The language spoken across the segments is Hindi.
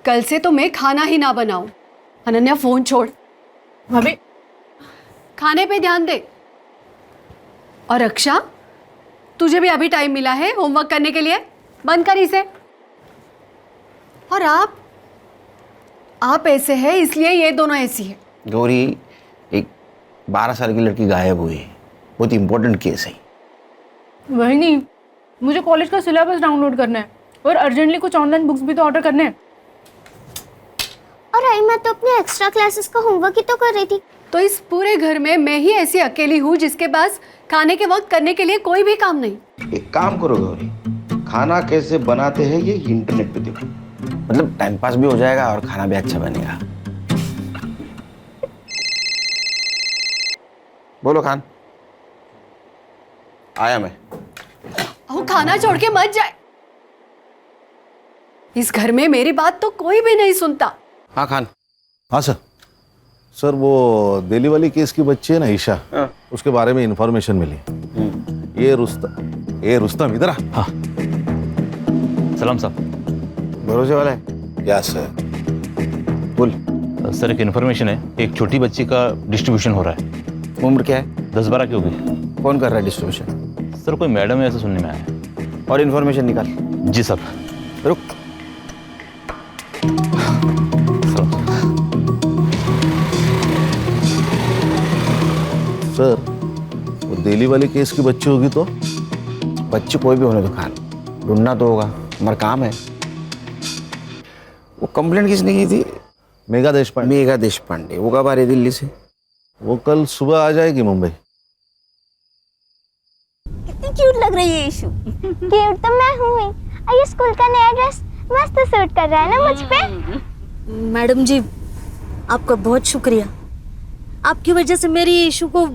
कल से तो मैं खाना ही ना बनाऊं। अनन्या फोन छोड़, भाभी खाने पे ध्यान दे। और रक्षा, तुझे भी अभी टाइम मिला है होमवर्क करने के लिए, बंद कर इसे। और आप ऐसे हैं इसलिए ये दोनों ऐसी है। गौरी, एक 12 साल की लड़की गायब हुई है, बहुत इंपॉर्टेंट केस है। वही नहीं, मुझे कॉलेज का सिलेबस डाउनलोड करना है और अर्जेंटली कुछ ऑनलाइन बुक्स भी तो ऑर्डर करने हैं। और आई मैं तो अपने एक्स्ट्रा क्लासेस का होमवर्क ही तो कर रही थी। तो इस पूरे घर में मैं ही ऐसी अकेली हूँ जिसके पास खाने के वक्त करने के लिए कोई भी काम नहीं। एक काम करो गौरी, खाना कैसे बनाते हैं ये इंटरनेट पे देखो, मतलब टाइम पास भी हो जाएगा और खाना भी अच्छा बनेगा। बोलो खान। आया मैं। वो खाना छोड़ के मत जाए। इस घर में मेरी बात तो कोई भी नहीं सुनता। हाँ खान। हाँ सर। सर वो दिल्ली वाली केस की बच्ची है ना ईशा, उसके बारे में इंफॉर्मेशन मिली। ये रुस्तम इधर आ। हाँ सलाम साहब। भरोसे वाला है? क्या सर? बोल। सर एक इन्फॉर्मेशन है, एक छोटी बच्ची का डिस्ट्रीब्यूशन हो रहा है। उम्र क्या है? 10-12 की होगी। कौन कर रहा है डिस्ट्रीब्यूशन? सर कोई मैडम है ऐसा सुनने में आया है। और इन्फॉर्मेशन निकाल। जी सर। रुक। सर वो दिल्ली वाली केस की बच्ची होगी तो? बच्चे कोई भी होने दो खान, ढूंढना तो होगा, हमारा काम है। वो कंप्लेंट किसने की थी? मेघा देशपांडे। मेघा देशपांडे। वो कब आ रही दिल्ली से? वो कल सुबह आ जाएगी मुंबई। कितनी क्यूट लग रही है ईशु। क्यूट तो मैं हूँ ही। और ये स्कूल का नया ड्रेस मस्त सूट कर रहा है ना मुझ पे। मैडम जी आपका बहुत शुक्रिया। आपकी वजह से मेरी ईशु को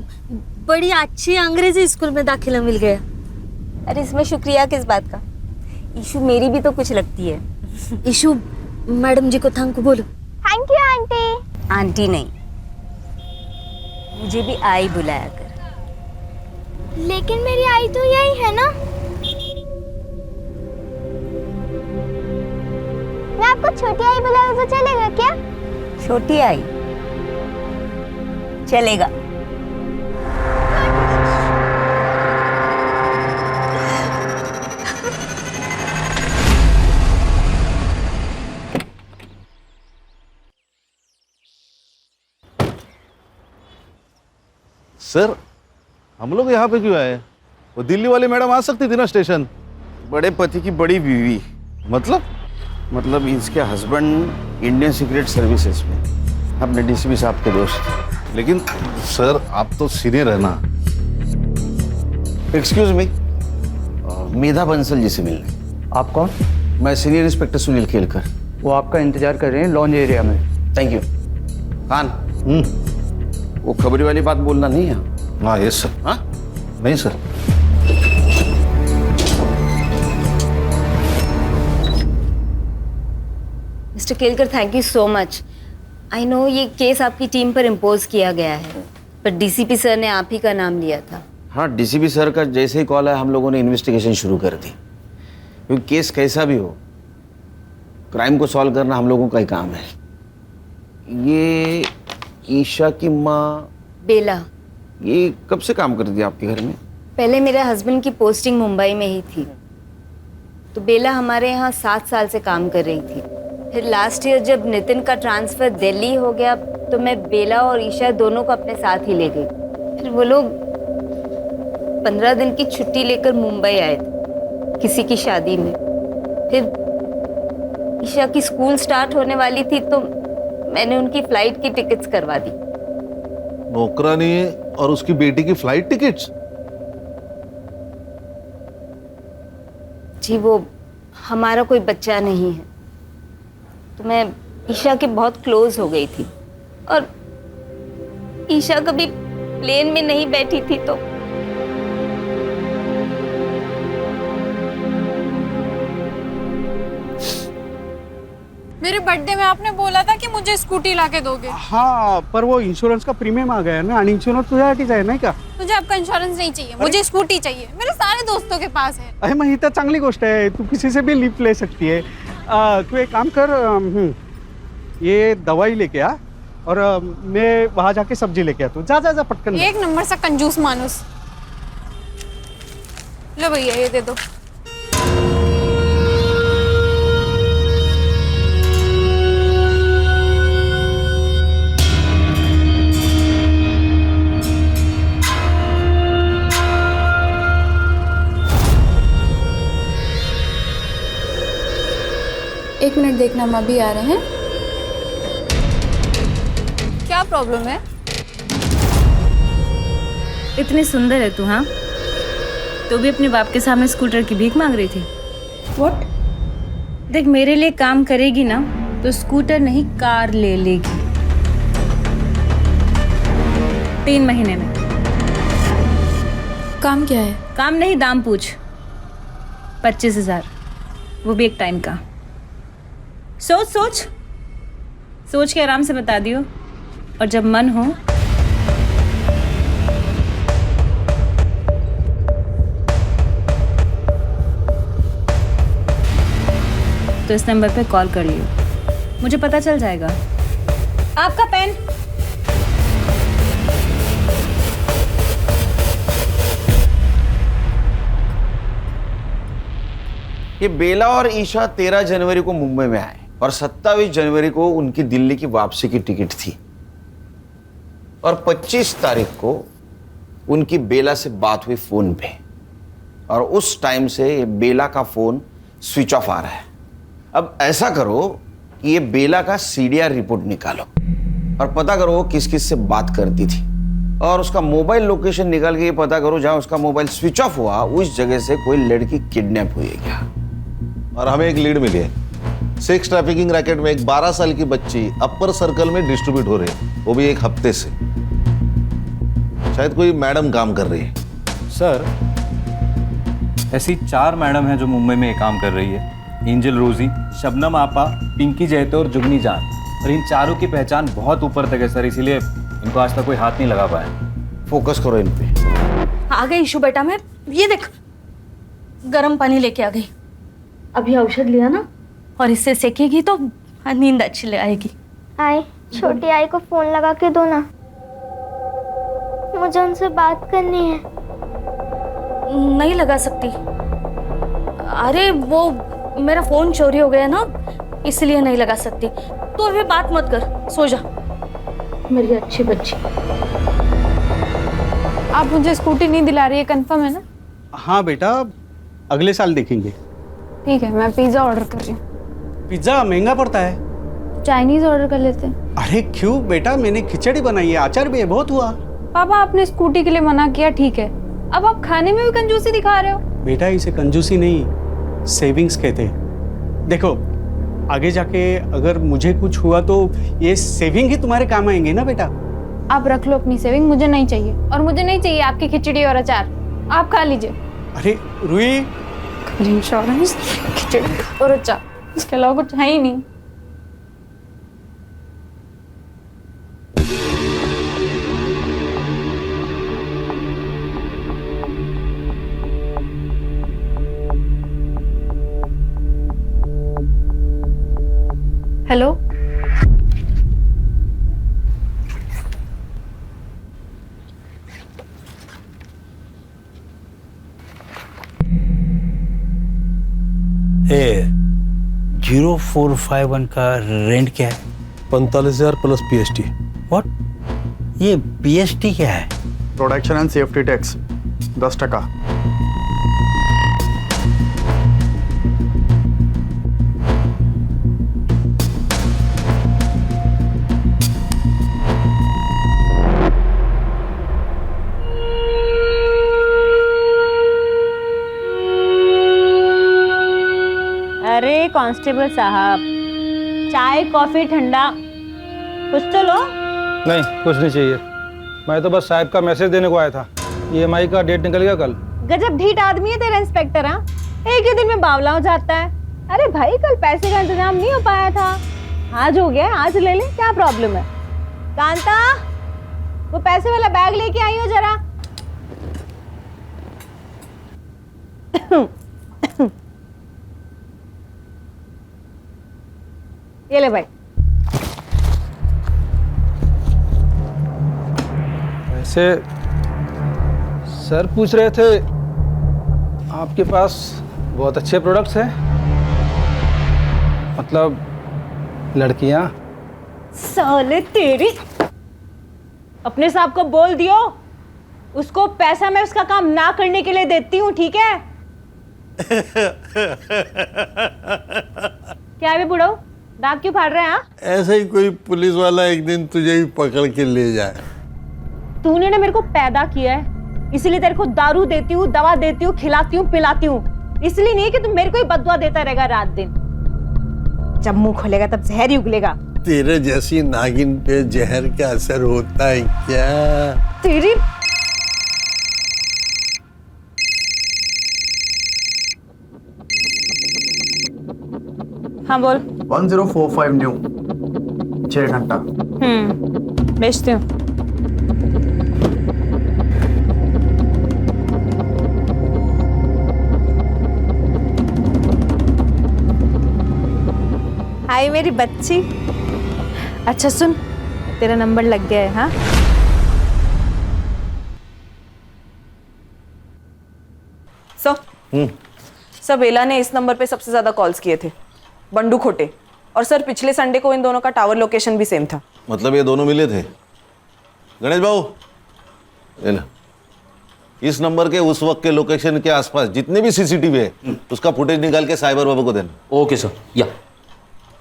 बड़ी अच्छी अंग्रेजी स्कूल में दाखिला मिल गया। अरे इसमें शुक्रिया किस बात का? ईशु मेरी भी तो कुछ लगती है। ईशु मैडम जी को थैंक बोलो। Thank you aunty. आंटी नहीं, मुझे भी आई बुलाया कर। लेकिन मेरी आई तो यही है ना। मैं आपको छोटी आई बुलाऊं तो चलेगा क्या? छोटी आई चलेगा। सर हम लोग यहाँ पे क्यों आए? वो दिल्ली वाली मैडम आ सकती थी ना स्टेशन। बड़े पति की बड़ी बीवी। मतलब इसके हस्बैंड इंडियन सीक्रेट सर्विसेज में अपने डीसीपी साहब के दोस्त। लेकिन सर आप तो सीनियर है ना। एक्सक्यूज मी, मेधा बंसल जी से मिलने। आप कौन? मैं सीनियर इंस्पेक्टर सुनील खेलकर। वो आपका इंतजार कर रहे हैं लॉन्ज एरिया में। Thank you. खान, वो खबरी वाली बात बोलना नहीं है। हाँ यस सर। हाँ नहीं sir. Mister Kelkar, thank you so much. I know ये केस आपकी टीम पर इम्पोज किया गया है, पर डीसीपी सर ने आप ही का नाम लिया था। हाँ, डीसीपी सर का जैसे ही कॉल है हम लोगों ने इन्वेस्टिगेशन शुरू कर दी, क्योंकि केस कैसा भी हो, क्राइम को सॉल्व करना हम लोगों का ही काम है। ये ईशा की माँ बेला, ये कब से काम करती थी आपके घर में? पहले मेरे हस्बैंड की पोस्टिंग मुंबई में ही थी, तो बेला हमारे यहाँ 7 साल से काम कर रही थी। फिर लास्ट ईयर जब नितिन का ट्रांसफ़र दिल्ली हो गया तो मैं बेला और ईशा दोनों को अपने साथ ही ले गई। फिर वो लोग 15 दिन की छुट्टी लेकर मुंबई आए थे किसी की शादी में। फिर ईशा की स्कूल स्टार्ट होने वाली थी तो मैंने उनकी फ़्लाइट की टिकट्स करवा दी। नौकरानी और उसकी बेटी की फ्लाइट टिकट्स? जी, वो हमारा कोई बच्चा नहीं है, तो मैं ईशा के बहुत क्लोज हो गई थी, और ईशा कभी प्लेन में नहीं बैठी थी तो मेरे बर्थडे में आपने बोला था कि मुझे स्कूटी लाके दोगे। हाँ, पर वो इंश्योरेंस का प्रीमियम आ गया ना, आणि इंश्योरेंस तुझ्यासाठीच आहे नाही का? मुझे आपका इंश्योरेंस नहीं चाहिए, मुझे स्कूटी चाहिए। मेरे सारे दोस्तों के पास है। अरे मग ही तर चांगली गोष्ट आहे, तू किसी से भी लिफ्ट ले सकती है। तू एक काम कर, ये दवाई लेके आ और मैं वहाँ जाके सब्जी लेके आता हूँ। जा जा जा पटकन। एक नंबर सा कंजूस मानुस। लो भैया ये दे दो। एक मिनट देखना, हम अभी आ रहे हैं। क्या प्रॉब्लम है? इतनी सुंदर है तू, हाँ? तो भी अपने बाप के सामने स्कूटर की भीख मांग रही थी। व्हाट? देख, मेरे लिए काम करेगी ना तो स्कूटर नहीं कार ले लेगी 3 महीने में। काम क्या है? काम नहीं, दाम पूछ। 25,000, वो भी एक टाइम का। सोच सोच सोच के आराम से बता दियो, और जब मन हो तो इस नंबर पे कॉल कर लियो, मुझे पता चल जाएगा। आपका पेन। ये बेला और ईशा 13 जनवरी को मुंबई में आए और 27 जनवरी को उनकी दिल्ली की वापसी की टिकट थी, और 25 तारीख को उनकी बेला से बात हुई फोन पे, और उस टाइम से ये बेला का फोन स्विच ऑफ आ रहा है। अब ऐसा करो कि ये बेला का सीडीआर रिपोर्ट निकालो और पता करो वो किस किस से बात करती थी, और उसका मोबाइल लोकेशन निकाल के ये पता करो जहां उसका मोबाइल स्विच ऑफ हुआ उस जगह से कोई लड़की किडनैप हुई है क्या। और हमें एक लीड मिली है। सेक्स ट्रैफिकिंग रैकेट में एक 12 साल की बच्ची अपर सर्कल में डिस्ट्रीब्यूट हो रही है, वो भी 1 हफ्ते से। शायद कोई मैडम काम कर रही है। सर, ऐसी 4 मैडम हैं जो मुंबई में ये काम कर रही है। एंजल रोजी, शबनम आपा, पिंकी जैतो और जुगनी जान। और इन चारों की पहचान बहुत ऊपर तक है सर, इसीलिए इनको आज तक कोई हाथ नहीं लगा पाया। फोकस करो इन पे। आ गई ईशु बेटा, मैं ये देख गर्म पानी लेके आ गई। अभी औषध लिया ना, और इससे सेकेगी तो नींद अच्छी ले आएगी। आई, छोटी आई को फोन लगा के दो ना, मुझे उनसे बात करनी है। नहीं लगा सकती। अरे वो मेरा फोन चोरी हो गया ना, इसलिए नहीं लगा सकती। तो अभी बात मत कर, सो जा मेरी अच्छी बच्ची। आप मुझे स्कूटी नहीं दिला रही है, कंफर्म है ना? हाँ बेटा, अगले साल देखेंगे। ठीक है, मैं पिज्ज़ा ऑर्डर कर रही हूँ। पिज्ज़ा महंगा पड़ता है। चाइनीज़ ऑर्डर कर लेते हैं। अरे क्यों बेटा, मैंने खिचड़ी बनाई है, अचार भी है, बहुत हुआ। पापा, आपने स्कूटी के लिए मना किया, ठीक है, अब आप खाने में भी कंजूसी दिखा रहे हो। बेटा इसे कंजूसी नहीं, सेविंग्स कहते हैं। देखो, आगे जाके अगर मुझे कुछ हुआ तो ये सेविंग ही तुम्हारे काम आएंगे ना बेटा। आप रख लो अपनी सेविंग, मुझे नहीं चाहिए, और मुझे नहीं चाहिए आपकी खिचड़ी और अचार, आप खा लीजिए। अरे रुई, इंश्योरेंस, खिचड़ी और अचार, इसके अलावा कुछ है ही नहीं। हेलो, ए 0451 का रेंट क्या है? 45,000 प्लस पीएसटी। व्हाट? ये पीएसटी क्या है? Production and safety tax 10%। अरे कांस्टेबल साहब, चाय कॉफी ठंडा कुछ तो लो। नहीं, कुछ नहीं चाहिए। मैं तो बस साहब का मैसेज देने को आया था। ईएमआई का डेट निकल गया कल। गजब ढीठ आदमी है तेरा इंस्पेक्टर। हाँ, एक ही दिन में बावला हो जाता है। अरे भाई, कल पैसे का इंतजाम नहीं हो पाया था, आज हो गया, आज ले ले, क्या प्रॉब्लम है? कांता, वो पैसे वाला बैग लेके आई हो जरा। ये ले भाई। वैसे सर पूछ रहे थे आपके पास बहुत अच्छे प्रोडक्ट्स हैं, मतलब लड़कियां। साले तेरी, अपने साहब को बोल दियो, उसको पैसा मैं उसका काम ना करने के लिए देती हूँ, ठीक है? क्या है बे बुढ़ो, दांत क्यों फाड़ रहे हैं? ऐसे ही कोई पुलिस वाला एक दिन तुझे भी पकड़ के ले जाए। तूने ना मेरे को पैदा किया है, इसलिए तेरे को दारू देती हूँ, दवा देती हूँ, खिलाती हूँ, पिलाती हूँ, इसलिए नहीं कि तू मेरे को ही बददुआ देता रहेगा रात दिन। जब मुंह खोलेगा तब जहर ही उगलेगा। तेरे जैसी नागिन पे जहर का असर होता है क्या? तेरी हाँ बोल। 1045 न्यू 6 घंटा। बेचती हूँ। हाय मेरी बच्ची। अच्छा सुन, तेरा नंबर लग गया है। हाँ सर बेला ने इस नंबर पे सबसे ज्यादा कॉल्स किए थे, बंडू खोटे, और सर पिछले संडे को इन दोनों का टावर लोकेशन भी सेम था। मतलब ये दोनों मिले थे? गणेश बाबू, ले लो। इस नंबर के उस वक्त के लोकेशन के आसपास जितने भी सीसीटीवी है उसका फुटेज निकाल के साइबर बाबू को देना। Okay sir. या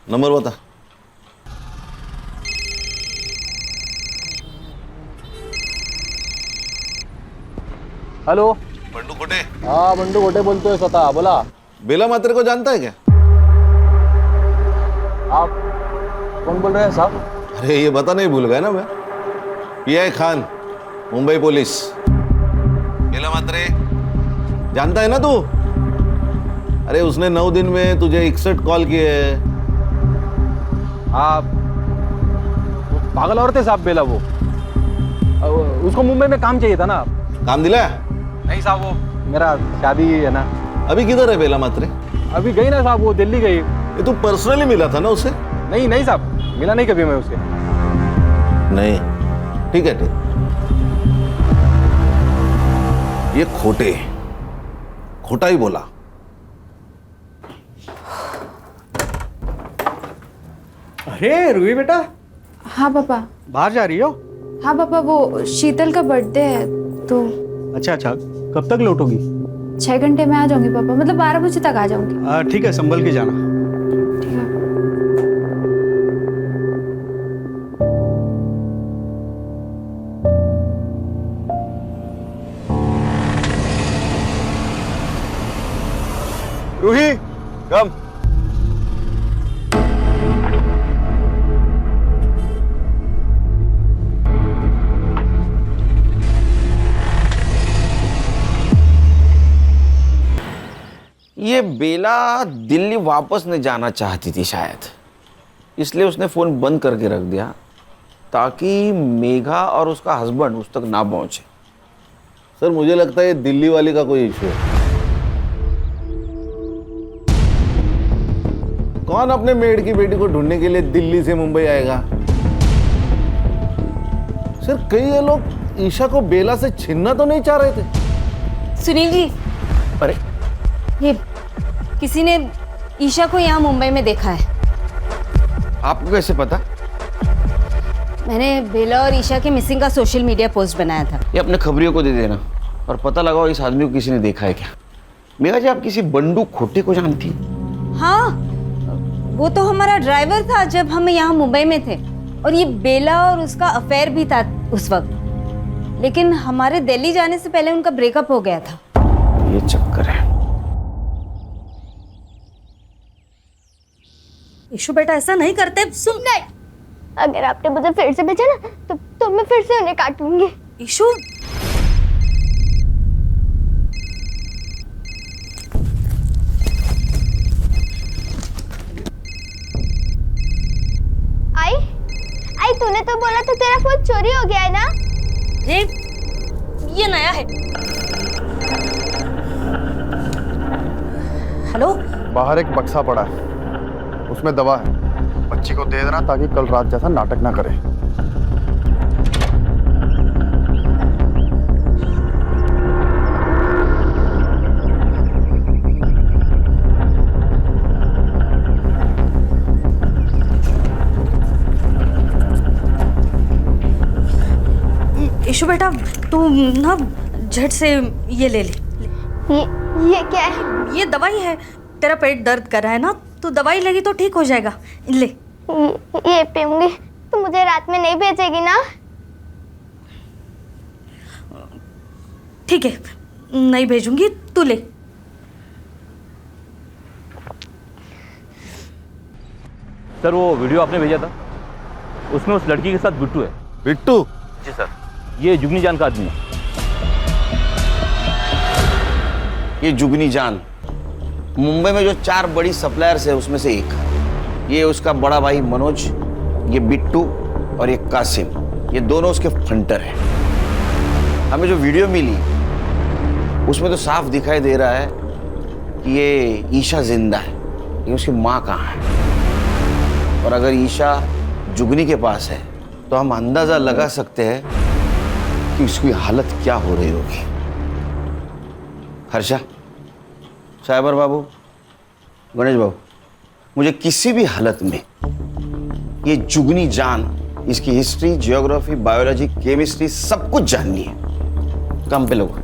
नंबर बता। हेलो, बंडू खोटे। हाँ बंडू खोटे बोलतोय स्वतः, बोला। बेला मात्रे को जानता है क्या? आप कौन बोल रहे हैं साहब? अरे ये बता नहीं भूल गया ना मैं, पीआई खान, मुंबई पुलिस। बेला मात्रे जानता है ना तू? अरे उसने 9 दिन में तुझे 61 कॉल किए हैं। आप पागल औरत है साहब बेला, वो उसको मुंबई में काम चाहिए था ना। काम दिला? नहीं साहब, वो मेरा शादी है ना। अभी किधर है बेला मात्रे? अभी गई ना साहब, वो दिल्ली गई। ये तू पर्सनली मिला था ना उसे? नहीं नहीं साहब, मिला नहीं कभी मैं उसे। नहीं, ठीक है, ठीक। ये खोटा ही बोला। अरे रूही बेटा, हाँ पापा। बाहर जा रही हो? हाँ पापा, वो शीतल का बर्थडे है तो। अच्छा, कब तक लौटोगी? 6 घंटे में आ जाऊंगी पापा, मतलब 12 बजे तक आ जाऊंगी। ठीक है, संभल के जाना। ठीक है। रूही, कम। ये बेला दिल्ली वापस नहीं जाना चाहती थी शायद, इसलिए उसने फ़ोन बंद करके रख दिया ताकि मेघा और उसका हस्बैंड उस तक ना पहुंचे। सर मुझे लगता है ये दिल्ली वाली का कोई इशू है। कौन अपने मेड की बेटी को ढूंढने के लिए दिल्ली से मुंबई आएगा? सर कई ये लोग ईशा को बेला से छीनना तो नहीं चाह रहे थे? सुनील जी, अरे ये किसी ने ईशा को यहाँ मुंबई में देखा है। आपको कैसे पता? मैंने बेला और ईशा के मिसिंग का सोशल मीडिया पोस्ट बनाया था। ये अपने खबरियों को दे देना और पता लगाओ इस आदमी को किसी ने देखा है क्या। मेघा जी, आप किसी बंडू खोटे को जानती? हाँ, वो तो हमारा ड्राइवर था जब हम यहाँ मुंबई में थे, और ये बेला और उसका अफेयर भी था उस वक्त, लेकिन हमारे दिल्ली जाने से पहले उनका ब्रेकअप हो गया था। ये चक्कर है। ईशु बेटा, ऐसा नहीं करते। सुन, नहीं, अगर आपने मुझे फिर से भेजा ना तो मैं फिर से उन्हें काटूंगी। ईशु, आई तूने तो बोला था तेरा फोन चोरी हो गया है ना? ये नया है। हेलो, बाहर एक बक्सा पड़ा है, उसमें दवा है, बच्ची को दे देना ताकि कल रात जैसा नाटक ना करे। ईशु बेटा तू ना झट से ये ले ले। ये क्या है? ये दवाई है, तेरा पेट दर्द कर रहा है ना, तो दवाई लगी तो ठीक हो जाएगा, ले। ये पीऊंगी तो मुझे रात में नहीं भेजेगी ना? ठीक है, नहीं भेजूंगी, तू ले। सर वो वीडियो आपने भेजा था, उसमें उस लड़की के साथ बिट्टू है। बिट्टू? जी सर, ये जुगनी जान का आदमी है। ये जुगनी जान मुंबई में जो 4 बड़ी सप्लायर्स है उसमें से एक है। ये उसका बड़ा भाई मनोज, ये बिट्टू और ये कासिम, ये दोनों उसके फ्रंटर हैं। हमें जो वीडियो मिली उसमें तो साफ दिखाई दे रहा है कि ये ईशा जिंदा है, लेकिन उसकी माँ कहाँ है? और अगर ईशा जुगनी के पास है तो हम अंदाजा लगा सकते हैं कि उसकी हालत क्या हो रही होगी। हर्षा, साइबर बाबू, गणेश बाबू, मुझे किसी भी हालत में ये जुगनी जान, इसकी हिस्ट्री, जियोग्राफी, बायोलॉजी, केमिस्ट्री सब कुछ जाननी है। काम पे लोग।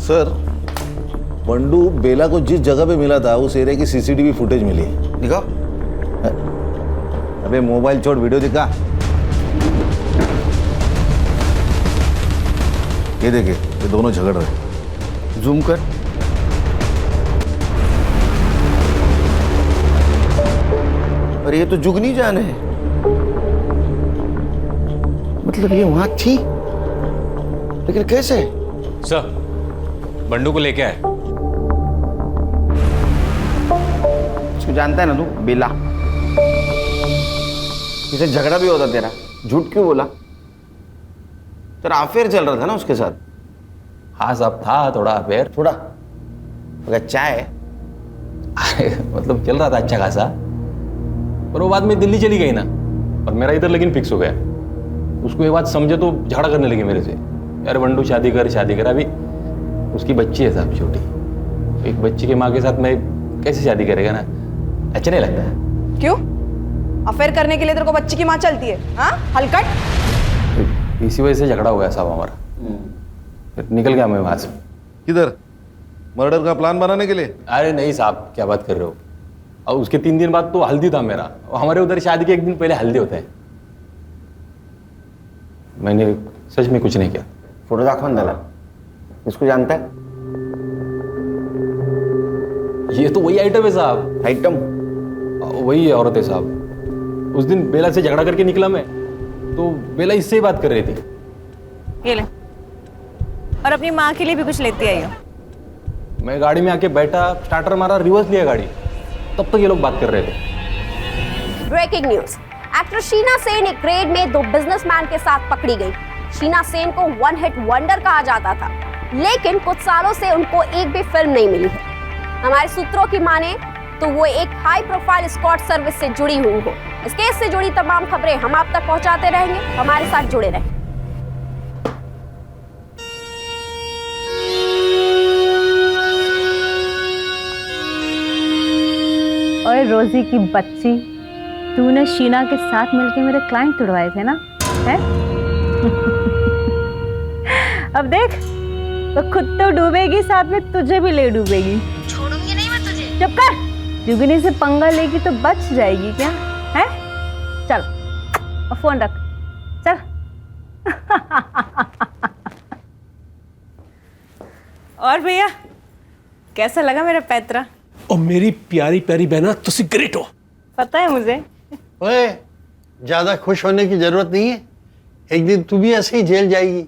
सर, बंडू बेला को जिस जगह पे मिला था उस एरिया की सीसीटीवी फुटेज मिली है। दिखाओ। अबे मोबाइल छोड़, वीडियो दिखा। ये देखे, ये दोनों झगड़ रहे। जूम कर। अरे ये तो जुगनी जान है, मतलब ये वहां थी, लेकिन कैसे? सर, बंडू को लेके आए। उसको जानता है ना तू? बेला। इसे झगड़ा भी होता तेरा, झूठ क्यों बोला? तेरा अफेयर चल रहा था ना उसके साथ? हाँ साहब, था थोड़ा अफेयर। थोड़ा? अगर चाय? अरे मतलब चल रहा था अच्छा खासा, पर वो बाद में दिल्ली चली गई ना, और मेरा इधर लेकिन फिक्स हो गया। उसको ये बात समझे तो झगड़ा करने लगी मेरे से, यार बंडू शादी कर शादी कर। अभी उसकी बच्ची है साहब, छोटी। एक बच्ची के माँ के साथ मैं कैसे शादी करेगा ना, अच्छा नहीं लगता है। क्यों? अफेयर करने के लिए तेरे को बच्ची की माँ चलती है? हाँ, हलकट। इसी वजह से झगड़ा हो गया साहब हमारा, फिर निकल गया मैं वहां से। किधर? मर्डर का प्लान बनाने के लिए? अरे नहीं साहब, क्या बात कर रहे हो। और उसके 3 दिन बाद तो हल्दी था मेरा, हमारे उधर शादी के 1 दिन पहले हल्दी होता है। मैंने सच में कुछ नहीं किया। फोटो दाखवन झाला, इसको जानता है? ये तो वही आइटम है साहब। आइटम? वही है औरत है साहब। उस दिन बेला से झगड़ा करके निकला मैं, तो बेला इससे ही बात कर रही थी। ये ले, और अपनी माँ के लिए भी कुछ लेती आई हो। मैं गाड़ी में आके बैठा, स्टार्टर मारा, रिवर्स लिया गाड़ी, तब तक ये लोग बात कर रहे थे। Breaking news, actress Sheena Sen एक रेड में 2 बिजनेसमैन के साथ पकड़ी गई। शीना सेन को 1 हिट वंडर कहा जाता था, लेकिन कुछ सालों से उनको एक भी फिल्म नहीं मिली है। हमारे सूत्रों की माने तो वो एक हाई प्रोफाइल एस्कॉर्ट सर्विस से जुड़ी हुई हो। इस केस से जुड़ी तमाम खबरें हम आप तक पहुंचाते रहेंगे, हमारे साथ जुड़े रहें। और रोजी की बच्ची, तूने शीना के साथ मिलके मेरे क्लाइंट तुड़वाए थे ना, है? अब देख, तो खुद तो डूबेगी, साथ में तुझे भी ले डूबेगी। छोड़ूंगी नहीं मैं तुझे। चुप कर, जुगनी से पंगा लेगी तो बच जाएगी क्या, है? चल, और फोन रख, चल। और भैया, कैसा लगा मेरा पैतरा? और मेरी प्यारी प्यारी बहना, तुसी ग्रेट हो। पता है मुझे। ओए, ज्यादा खुश होने की जरूरत नहीं है, एक दिन तू भी ऐसे ही जेल जाएगी।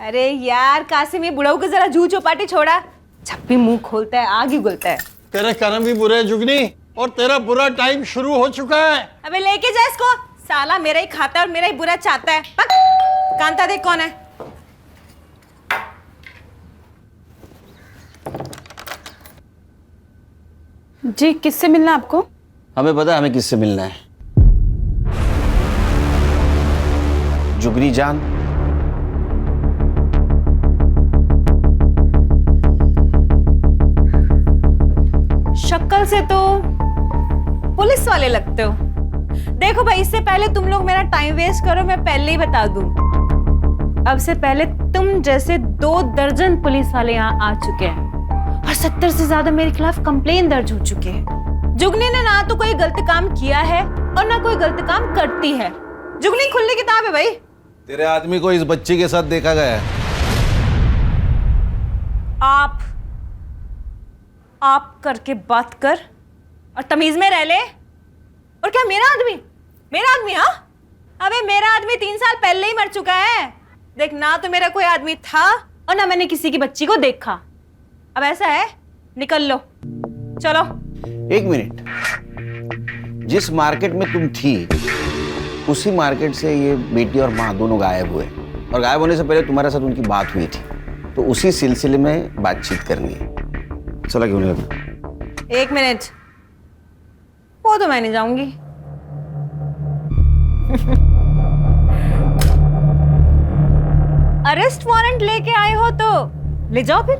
अरे यार कासिम, ये बुढ़ाऊ को जरा जू चौपाटी छोड़ा, जब भी मुंह खोलता है आग ही उगलता है। तेरे कर्म भी बुरे हैं जुगनी, और तेरा बुरा टाइम शुरू हो चुका है। अबे लेके जा इसको, साला मेरा ही खाता है और मेरा ही बुरा चाहता है। पक, कांता देख कौन है। जी, किससे मिलना आपको? हमें पता है हमें किससे मिलना है। जुगनी जान। शक्ल से तो पुलिस वाले लगते हो। देखो भाई, इससे पहले तुम लोग मेरा टाइम वेस्ट करो, मैं पहले ही बता दूं, अब से पहले तुम जैसे 2 दर्जन पुलिस वाले यहाँ आ चुके हैं और 70 से ज्यादा मेरे खिलाफ कंप्लेन दर्ज हो चुके हैं। जुगनी ने ना तो कोई गलत काम किया है और ना कोई गलत काम करती है। जुगनी खुली किताब है भाई। तेरे आदमी को इस बच्ची के साथ देखा गया है। आप करके बात कर और तमीज में रह ले। और क्या मेरा आदमी हाँ? अबे मेरा आदमी 3 साल पहले ही मर चुका है। देख, ना तो मेरा कोई आदमी था और ना मैंने किसी की बच्ची को देखा। अब ऐसा है, निकल लो, चलो। 1 मिनट, जिस मार्केट में तुम थी उसी मार्केट से ये बेटी और माँ दोनों गायब हुए, और गायब होने से पहले तुम्हारे साथ उनकी बात हुई थी, तो उसी सिलसिले में बातचीत करनी है। चला क्यों नहीं लगा? 1 मिनट, वो तो मैं नहीं जाऊंगी। अरेस्ट वारंट लेके आए हो तो ले जाओ, फिर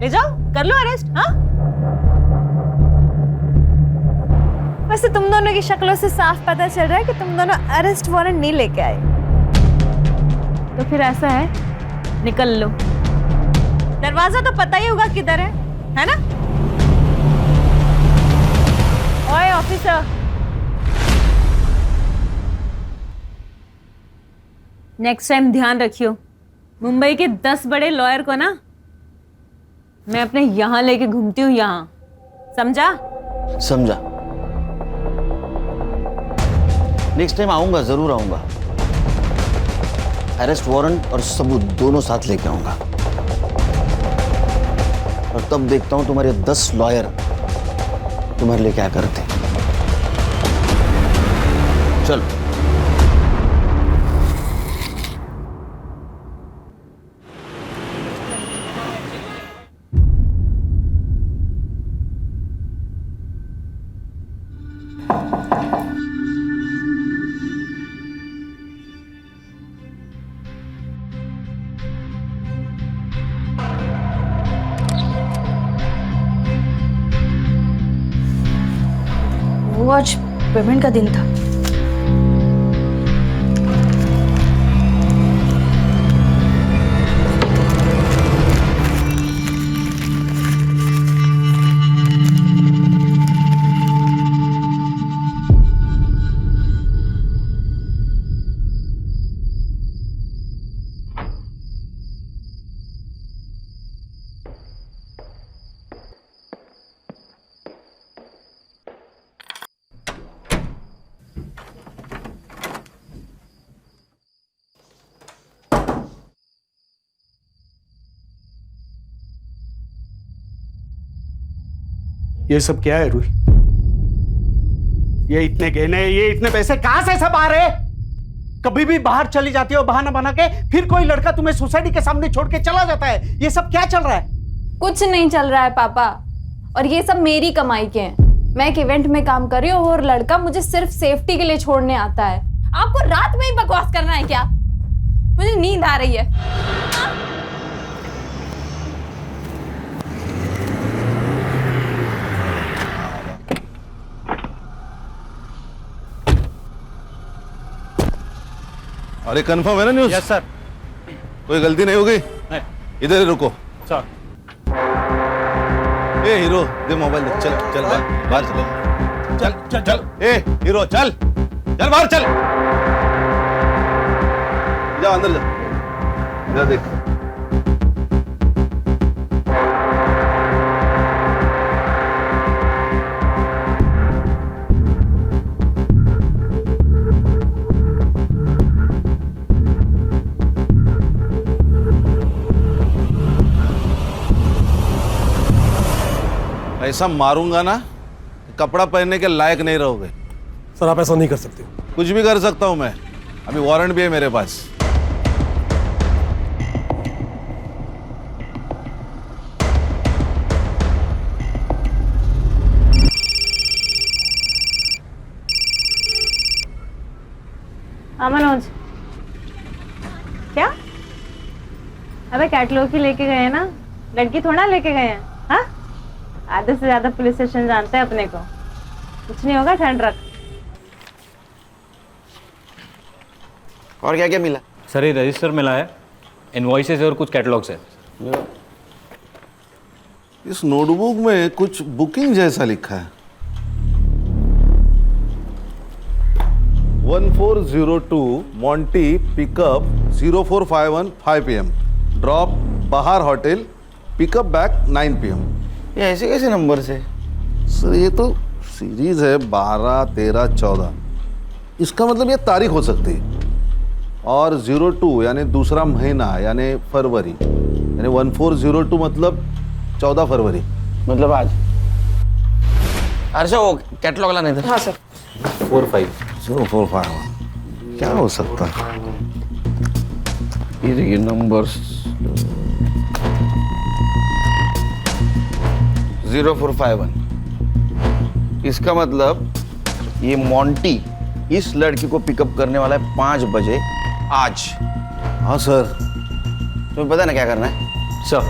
ले जाओ, कर लो अरेस्ट। हाँ, वैसे तुम दोनों की शक्लों से साफ पता चल रहा है कि तुम दोनों अरेस्ट वारंट नहीं लेके आए। तो फिर ऐसा है, निकल लो। दरवाजा तो पता ही होगा किधर है ना? ओए ऑफिसर, नेक्स्ट टाइम ध्यान रखियो, मुंबई के 10 बड़े लॉयर को ना मैं अपने यहां लेके घूमती हूँ, यहां, समझा? समझा। नेक्स्ट टाइम आऊंगा, जरूर आऊंगा। अरेस्ट वारंट और सबूत दोनों साथ लेके आऊंगा, और तब देखता हूं तुम्हारे 10 लॉयर तुम्हारे लिए क्या करते। चलो। वो आज पेमेंट का दिन था। ये सब क्या है रूही? ये इतने गहने, ये इतने पैसे कहां से सब आ रहे? कभी भी बाहर चली जाती हो बहाना बना के, फिर कोई लड़का तुम्हें सोसाइटी के सामने छोड़ के चला जाता है। ये सब क्या चल रहा है? कुछ नहीं चल रहा है पापा, और ये सब मेरी कमाई के हैं। मैं एक इवेंट में काम कर रही हूँ और लड़का मुझे सिर्फ सेफ्टी के लिए छोड़ने आता है। आपको रात में ही बकवास करना है क्या? मुझे नींद आ रही है। अरे कंफर्म है ना न्यूज़? Yes sir. कोई गलती नहीं होगी? इधर ही रुको सर। ए हीरो, दे मोबाइल दे। चल चल बाहर चलो। चल चल चल। ए हीरो, चल चल बाहर चल। जा अंदर जा, जा देख। ऐसा मारूंगा ना, कपड़ा पहनने के लायक नहीं रहोगे। सर आप ऐसा नहीं कर सकते। कुछ भी कर सकता हूं मैं, अभी वारंट भी है मेरे पास। मनोज, क्या? अबे कैटलॉग ही लेके गए हैं ना, लड़की थोड़ा लेके गए हैं। हाँ, आधे से ज्यादा पुलिस स्टेशन जानते हैं अपने को। कुछ नहीं होगा, ठंड रख। और क्या क्या मिला? सर ये रजिस्टर मिला है इनवॉइसेस और कुछ कैटलॉग्स है। इस नोटबुक में कुछ बुकिंग जैसा लिखा है। 1402 मॉन्टी पिकअप 0451 5 PM ड्रॉप बाहर होटल पिकअप बैक 9 PM। ये ऐसे कैसे नंबर से? सर ये तो सीरीज है 12, 13, 14। इसका मतलब ये तारीख हो सकती है। और 02 यानी दूसरा महीना यानी फरवरी, यानी 1402 मतलब 14 फरवरी, मतलब आज। अर्षा वो कैटलॉग लाने थे। हाँ सर। 0451 क्या हो सकता है? ये देखिए नंबर्स 0451। इसका मतलब ये मॉन्टी इस लड़की को पिकअप करने वाला है 5 बजे आज। हाँ सर। तुम्हें पता है ना क्या करना है? सर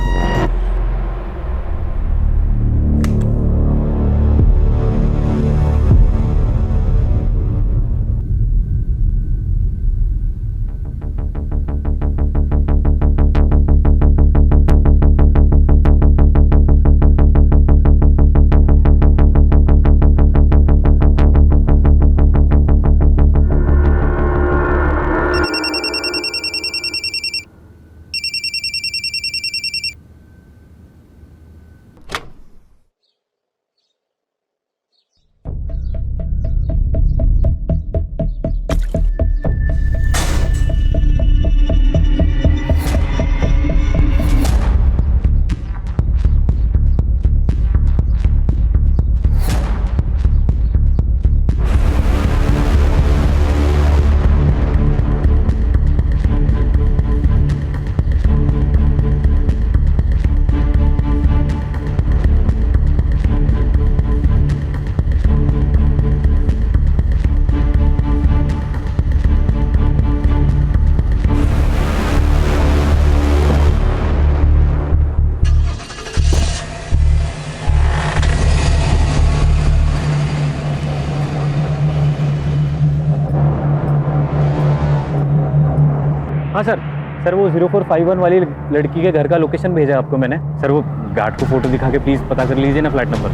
हाँ सर वो 0451 वाली लड़की के घर का लोकेशन भेजा है आपको मैंने। सर वो गार्ड को फोटो दिखा के प्लीज़ पता कर लीजिए ना फ्लैट नंबर।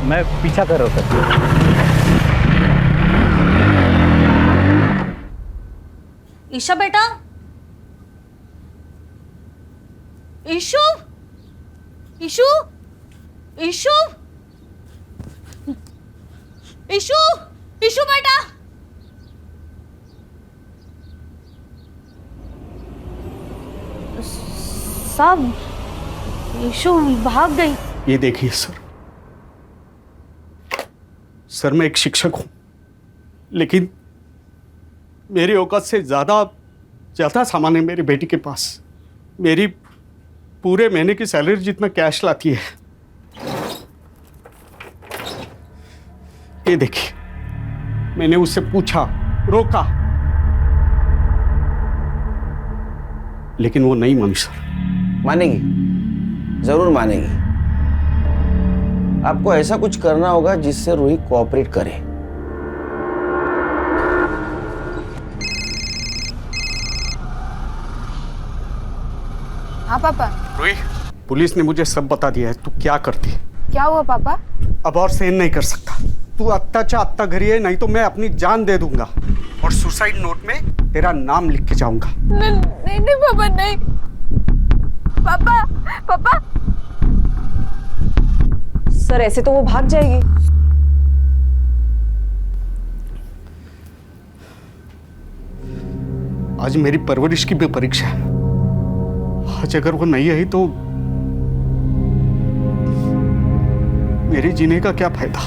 मैं पीछा कर रहा हूँ सर। ईशा बेटा, ईशु, ईशु, ईशु, ईशु, ईशु बेटा। साहब, ईशु भाग गई। ये देखिए सर मैं एक शिक्षक हूं, लेकिन मेरी औकात से ज्यादा सामान है मेरी बेटी के पास। मेरी पूरे महीने की सैलरी जितना कैश लाती है। ये देखिए, मैंने उससे पूछा, रोका, लेकिन वो नहीं मानी सर। मानेगी, जरूर मानेगी। आपको ऐसा कुछ करना होगा जिससे रूही कोऑपरेट करे। हाँ पापा। रूही, पुलिस ने मुझे सब बता दिया है। तू क्या करती है? क्या हुआ पापा? अब और सहन नहीं कर सकता। तू अत्ता अत्ता घरी है, नहीं तो मैं अपनी जान दे दूंगा और सुसाइड नोट में तेरा नाम लिख के जाऊंगा। नहीं नहीं पापा, नहीं पापा। पापा सर ऐसे तो वो भाग जाएगी। आज मेरी परवरिश की भी परीक्षा है। आज अगर वो नहीं आई तो मेरे जीने का क्या फायदा?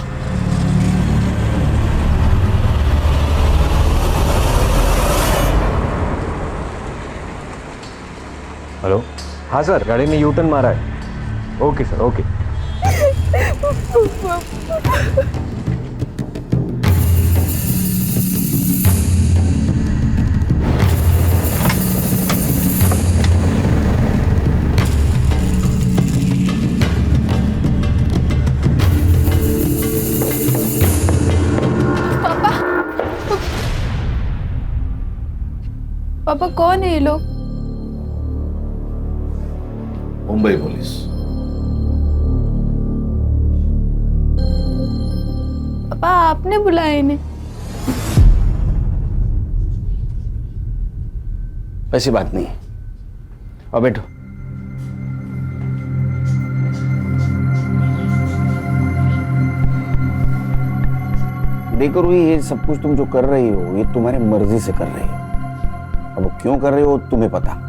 हेलो। हाँ सर, गाड़ी ने यू टर्न मारा है। Okay sir, okay. पापा कौन है ये लोग? मुंबई पुलिस। पापा आपने बुलाया इन्हें? ऐसी बात नहीं है। और बैठो। देखो रूही, ये सब कुछ तुम जो कर रही हो ये तुम्हारी मर्जी से कर रही हो। अब क्यों कर रही हो तुम्हें पता।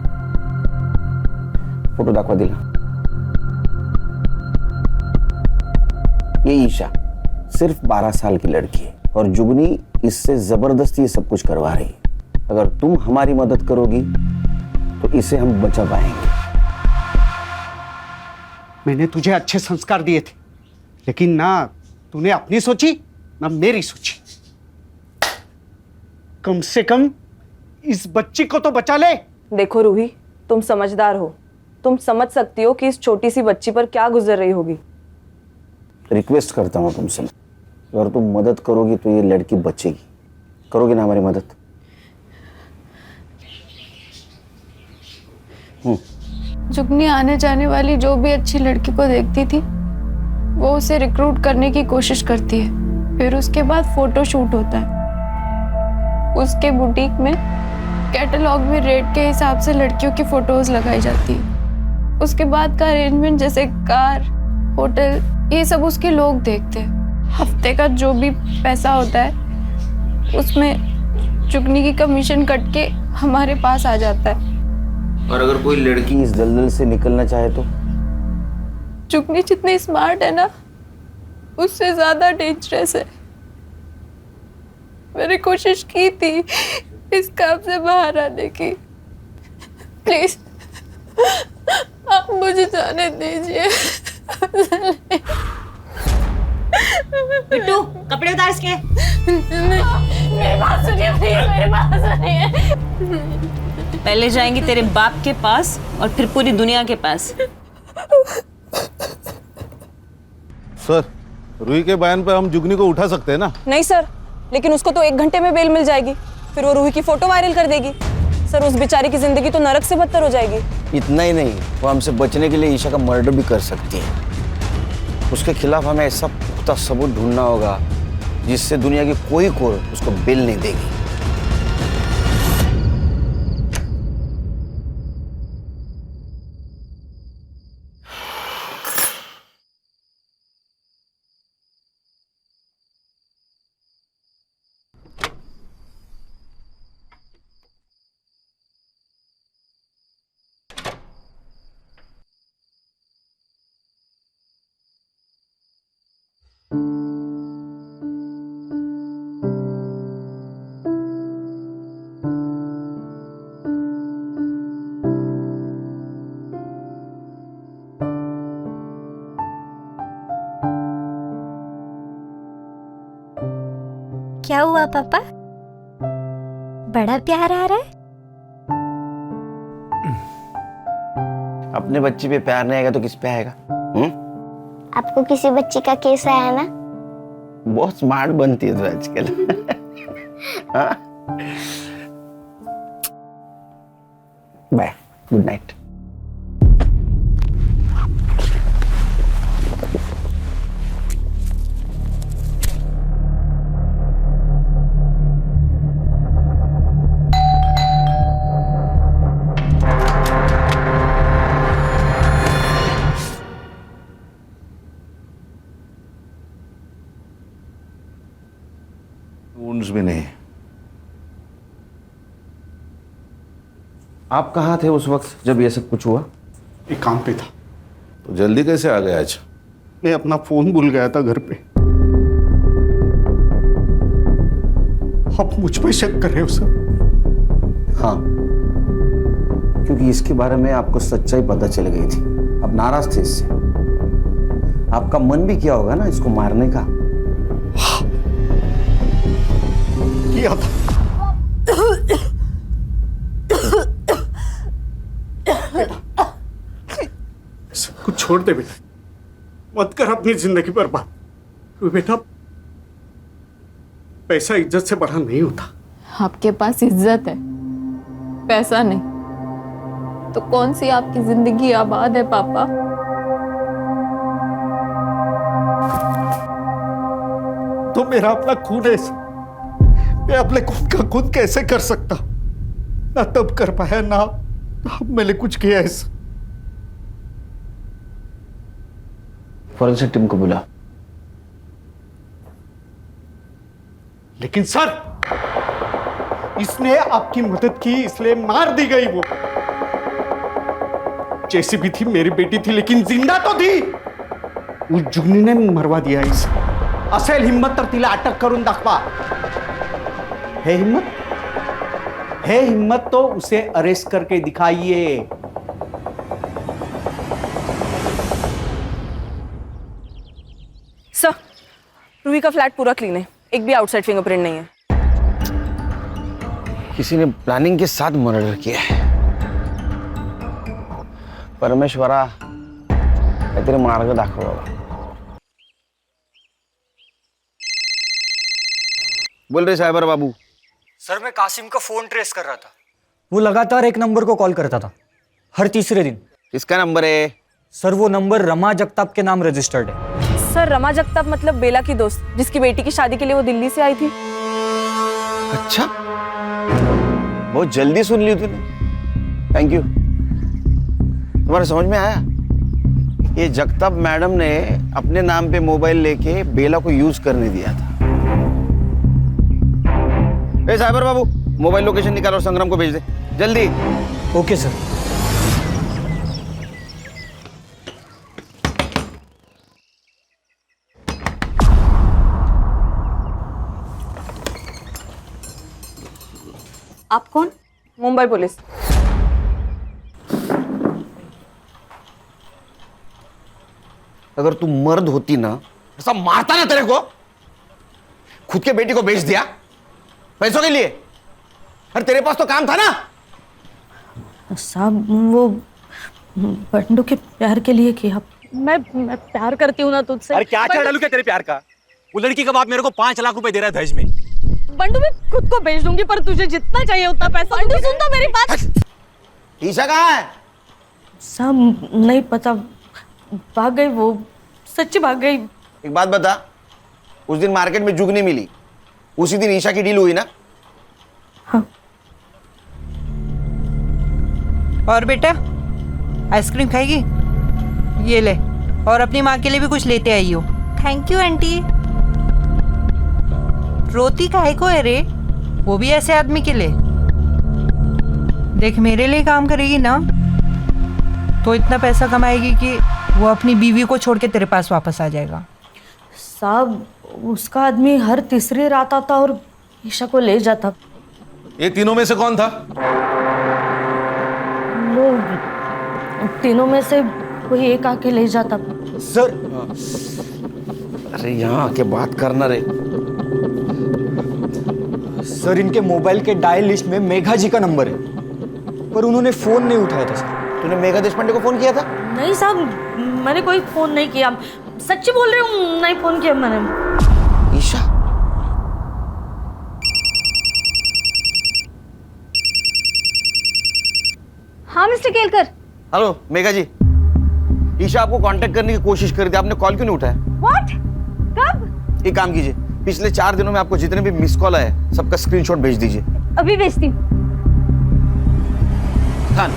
फोटो दाखवा दिला। ये ईशा सिर्फ 12 साल की लड़की है और जुगनी इससे जबरदस्ती ये सब कुछ करवा रही है। अगर तुम हमारी मदद करोगी तो इसे हम बचा पाएंगे। मैंने तुझे अच्छे संस्कार दिए थे, लेकिन ना तूने अपनी सोची ना मेरी सोची। कम से कम इस बच्ची को तो बचा ले। देखो रूही, तुम समझदार हो, तुम समझ सकती हो कि इस छोटी सी बच्ची पर क्या गुजर रही होगी। रिक्वेस्ट करता हूं तुमसे, अगर तुम मदद करोगी तो ये लड़की बचेगी। करोगी ना हमारी मदद? जुगनी आने जाने वाली जो भी अच्छी लड़की को देखती थी वो उसे रिक्रूट करने की कोशिश करती है। फिर उसके बाद फोटो शूट होता है। उसके बुटीक में कैटलॉग में रेट के हिसाब से लड़कियों की फोटोज लगाई जाती है। उसके बाद का अरेंजमेंट जैसे कार, होटल, ये सब उसके लोग देखते हैं। हफ्ते का जो भी पैसा होता है उसमें जुगनी की कमीशन कट के हमारे पास आ जाता है। और अगर कोई लड़की इस दलदल से निकलना चाहे तो? जुगनी जितनी स्मार्ट है ना उससे ज्यादा डेंजरस है। मैंने कोशिश की थी इस काम से बाहर आने की। प्लीज आप मुझे जाने दीजिए। बिट्टू, कपड़े उतार इसके। मेरी बात सुनिए प्लीज, मेरी बात सुनिए। पहले जाएंगी तेरे बाप के पास और फिर पूरी दुनिया के पास। सर, रूही के बयान पे हम जुगनी को उठा सकते हैं ना? नहीं सर, लेकिन उसको तो 1 घंटे में बेल मिल जाएगी, फिर वो रूही की फोटो वायरल कर देगी। सर, उस बेचारी की जिंदगी तो नरक से बदतर हो जाएगी। इतना ही नहीं, वो हमसे बचने के लिए ईशा का मर्डर भी कर सकती है। उसके खिलाफ हमें ऐसा पुख्ता सबूत ढूंढना होगा जिससे दुनिया की कोई कोर्ट उसको बेल नहीं देगी। क्या हुआ पापा? बड़ा प्यार आ रहा है? अपने बच्चे पे प्यार नहीं आएगा तो किस पे आएगा? आपको किसी बच्ची का केस आया ना? बहुत स्मार्ट बनती है तू आजकल। हाँ? Bye, good night. वुंड्स भी नहीं। आप कहाँ थे उस वक्त जब ये सब कुछ हुआ? एक काम पे था। तो जल्दी कैसे आ गए आज? मैं अपना फोन भूल गया था घर पे। आप मुझ पे शक कर रहे हो सर? हाँ, क्योंकि इसके बारे में आपको सच्चाई पता चल गई थी। आप नाराज थे इससे। आपका मन भी किया होगा ना इसको मारने का? किया था। सब कुछ छोड़ दे बेटा, मत कर अपनी जिंदगी बर्बाद। बेटा, पैसा इज्जत से बड़ा नहीं होता। आपके पास इज्जत है, पैसा नहीं। तो कौन सी आपकी जिंदगी आबाद है पापा? तो मेरा अपना खून है, मैं अपने खून का खुद कैसे कर सकता? ना तब कर पाया, ना अब मैंने कुछ किया ऐसा। फॉरेंसिक टीम को बुला। लेकिन सर, इसने आपकी मदद की इसलिए मार दी गई। वो जैसी भी थी मेरी बेटी थी, लेकिन जिंदा तो थी। उस जुगनी ने मरवा दिया इसे। असेल हिम्मत तर तिला अटक करून दाखवा। है हिम्मत? है हिम्मत तो उसे अरेस्ट करके दिखाइए। सर, रूही का फ्लैट पूरा क्लीन है, एक भी आउटसाइड फिंगरप्रिंट नहीं है। किसी ने प्लानिंग के साथ मर्डर किया है। परमेश्वरा, काहीतरी मार्ग दाखव बाबा। बोल रहे साइबर बाबू। सर, मैं कासिम का फोन ट्रेस कर रहा था। वो लगातार एक नंबर को कॉल करता था, हर तीसरे दिन। किसका नंबर है? सर, वो नंबर रमा जगताप के नाम रजिस्टर्ड है। सर, रमा जगताप मतलब बेला की दोस्त, जिसकी बेटी की शादी के लिए वो दिल्ली से आई थी। अच्छा, बहुत जल्दी सुन ली तूने। Thank you. तुम्हारे समझ में आया? ये जगताप मैडम ने अपने नाम पे मोबाइल लेके बेला को यूज करने दिया था। ए साइबर बाबू, मोबाइल लोकेशन निकाल और संग्राम को भेज दे जल्दी। Okay sir. आप कौन? मुंबई पुलिस। अगर तू मर्द होती ना, ऐसा मारता ना तेरे को। खुद के बेटी को बेच दिया पैसों के लिए। अरे तेरे पास तो काम था ना। साहब, वो बंडू के प्यार के लिए किया। मैं प्यार करती हूँ ना तुझसे। अरे क्या चढ़ डालू क्या तेरे प्यार का? वो लड़की का बाप मेरे को 5 लाख रुपए दे रहा है दहेज में। बंडू, मैं खुद को बेच दूंगी, पर तुझे जितना चाहिए उतना पैसा। बंडू, सुन तो मेरी बात। ईशा कहाँ है? साहब, नहीं पता, भाग गई वो, सच्ची भाग गई। एक बात बता, उस दिन मार्केट में जुगनी मिली, उसी दिन ईशा की डील हुई ना? हाँ। और बेटा, आइसक्रीम खाएगी? ये ले, और अपनी माँ के लिए भी कुछ लेते आई हो। Thank you aunty. रोती काहे को है रे? वो भी ऐसे आदमी के लिए। देख, मेरे लिए काम करेगी ना तो इतना पैसा कमाएगी कि वो अपनी बीवी को छोड़ के तेरे पास वापस आ जाएगा। साहब, उसका आदमी हर तीसरी रात आता और ईशा को ले जाता। ये तीनों में से कौन था? वो तीनों में से कोई एक आके ले जाता। सर, अरे यहाँ आके बात करना रे। सर, इनके मोबाइल के डायल लिस्ट में मेघा जी का नंबर है, पर उन्होंने फोन नहीं उठाया था सर। तूने मेघा देशपांडे को फोन किया था? नहीं साहब, मैंने कोई फोन नहीं किया। सच्ची बोल रही हूँ, नहीं फोन किया मैंने। ईशा, हाँ मिस्टर केलकर। हेलो मेघा जी, ईशा आपको कांटेक्ट करने की कोशिश कर रही थी, आपने कॉल क्यों नहीं उठाया? व्हाट? कब? एक काम कीजिए, पिछले 4 दिनों में आपको जितने भी मिस कॉल आए सबका स्क्रीनशॉट भेज दीजिए। अभी भेजती हूँ। खान,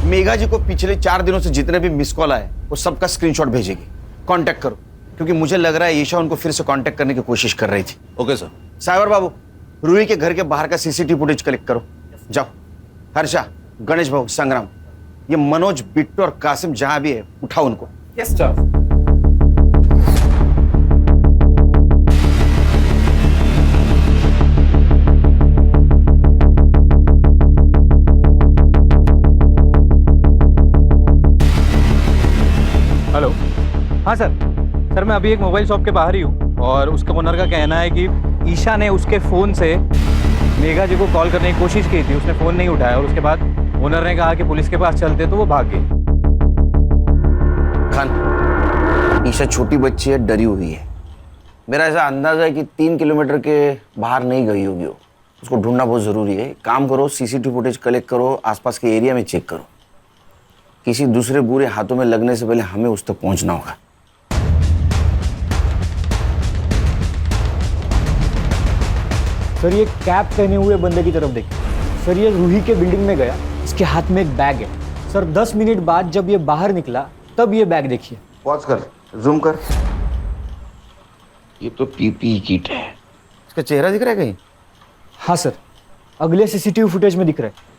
मेघा जी को पिछले 4 दिनों से जितने भी मिस कॉल आए वो सबका स्क्रीनशॉट भेजेगी। कांटेक्ट करो, क्योंकि मुझे लग रहा है ईशा उनको फिर से कांटेक्ट करने की कोशिश कर रही थी। Okay sir. साइबर बाबू, रूही के घर के बाहर का सीसीटीवी फुटेज कलेक्ट करो। जाओ। हर्षा, गणेश भाऊ, संग्राम, ये मनोज, बिट्टू और कासिम जहां भी है उठाओ उनको। Yes sir. हेलो। हाँ सर, मैं अभी एक मोबाइल शॉप के बाहर ही हूँ और उसके ओनर का कहना है कि ईशा ने उसके फ़ोन से मेघा जी को कॉल करने की कोशिश की थी, उसने फ़ोन नहीं उठाया और उसके बाद ओनर ने कहा कि पुलिस के पास चलते, तो वो भाग गई। खान, ईशा छोटी बच्ची है, डरी हुई है। मेरा ऐसा अंदाजा है कि 3 किलोमीटर के बाहर नहीं गई होगी वो। उसको ढूंढना बहुत ज़रूरी है। काम करो, सीसीटीवी फुटेज कलेक्ट करो, आसपास के एरिया में चेक करो। किसी दूसरे बुरे हाथों में लगने से पहले हमें उस तक पहुंचना होगा। सर ये कैप पहने हुए बंदे की तरफ देखिए। सर ये रूही के बिल्डिंग में गया, इसके हाथ में एक बैग है। सर 10 मिनट बाद जब ये बाहर निकला तब ये बैग देखिए। पॉज कर, जूम कर। ये तो पीपीई किट है। इसका चेहरा दिख रहा है कहीं? हाँ सर, अगले सीसीटीवी फुटेज में दिख रहा है।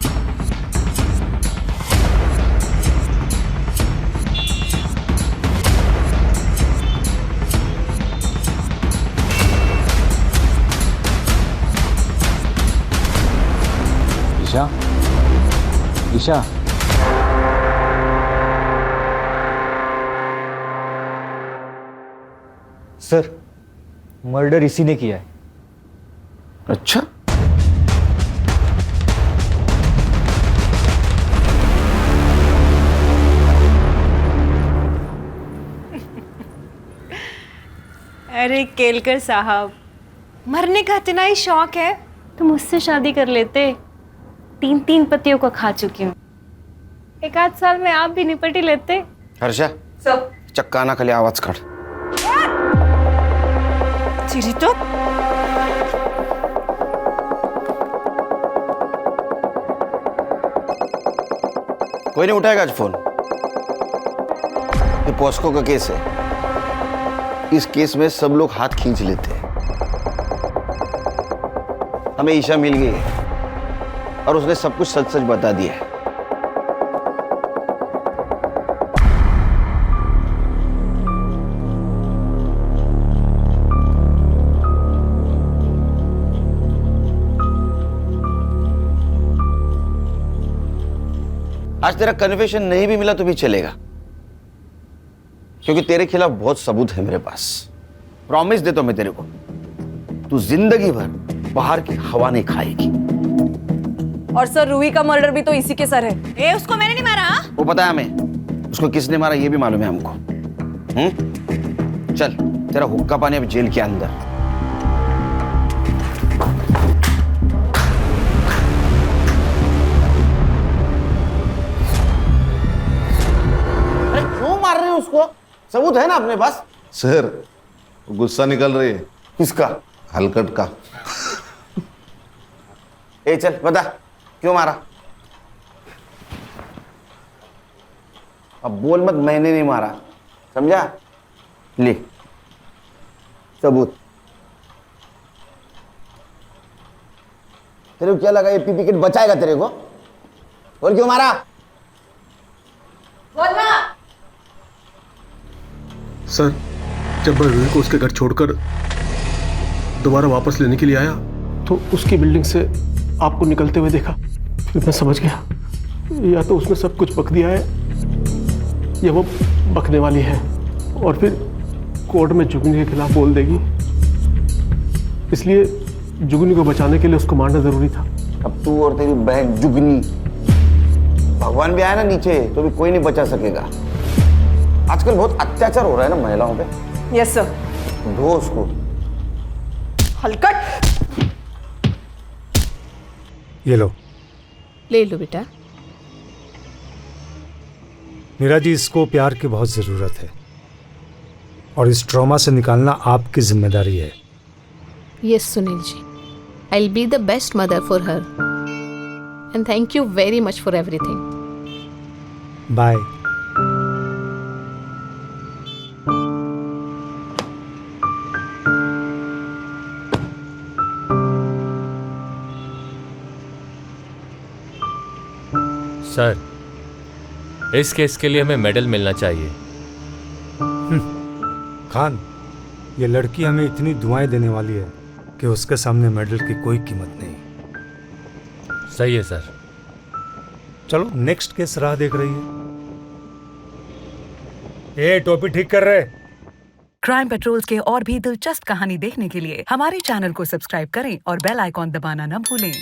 ईशा, ईशा, सर मर्डर इसी ने किया है। अच्छा, अरे केलकर साहब, मरने का इतना ही शौक है तो मुझसे शादी कर लेते। 3 पतियों को खा चुकी हूँ, 1 साल में आप भी निपट ही लेते। हर्षा, चक्का ना खाली आवाज काढ। चिरी तो कोई नहीं उठाएगा आज फोन। ये पॉस्को का केस है। इस केस में सब लोग हाथ खींच लेते हैं। हमें ईशा मिल गई है और उसने सब कुछ सच सच बता दिया है। आज तेरा कन्फेशन नहीं भी मिला तो भी चलेगा, क्योंकि तेरे खिलाफ बहुत सबूत है मेरे पास। प्रॉमिस देता हूं मैं तेरे को, तू जिंदगी भर बाहर की हवा नहीं खाएगी। और सर रूही का मर्डर भी तो इसी के सर है। ए, उसको मैंने नहीं मारा। वो पता है हमें, उसको किसने मारा ये भी मालूम है हमको। चल, तेरा हुक्का पानी अब जेल के अंदर। क्यों मार रहे हो उसको? सबूत है ना अपने पास। सर, गुस्सा निकल रही है। किसका? हलकट का। ए चल बता, क्यों मारा? अब बोल मत मैंने नहीं मारा, समझा? ले सबूत। तेरे को क्या लगा ये पीपी किट बचाएगा तेरे को? बोल क्यों मारा? बोलना। सर, जब मैं रूही को उसके घर छोड़कर दोबारा वापस लेने के लिए आया तो उसकी बिल्डिंग से आपको निकलते हुए देखा। फिर मैं समझ गया या तो उसने सब कुछ बक दिया है या वो बकने वाली है और फिर कोर्ट में जुगनी के खिलाफ बोल देगी। इसलिए जुगनी को बचाने के लिए उसको मारना जरूरी था। अब तू और तेरी बहन जुगनी, भगवान भी आया ना नीचे तो भी कोई नहीं बचा सकेगा। आजकल बहुत अत्याचार हो रहा है ना महिलाओं पे। Yes sir. धो उसको। हलकट। ये लो। ले लो बेटा। मीरा जी, इसको प्यार की बहुत ज़रूरत है और इस ट्रॉमा से निकालना आपकी जिम्मेदारी है। Yes Sunil ji, I will be the best mother for her and thank you very much for everything. Bye. Sir, इस केस के लिए हमें मेडल मिलना चाहिए। खान, ये लड़की हमें इतनी दुआएं देने वाली है कि उसके सामने मेडल की कोई कीमत नहीं। सही है सर। चलो नेक्स्ट केस राह देख रही है। ए, टोपी ठीक कर रहे। क्राइम पेट्रोल्स के और भी दिलचस्प कहानी देखने के लिए हमारे चैनल को सब्सक्राइब करें और बेल आइकॉन दबाना न भूलें।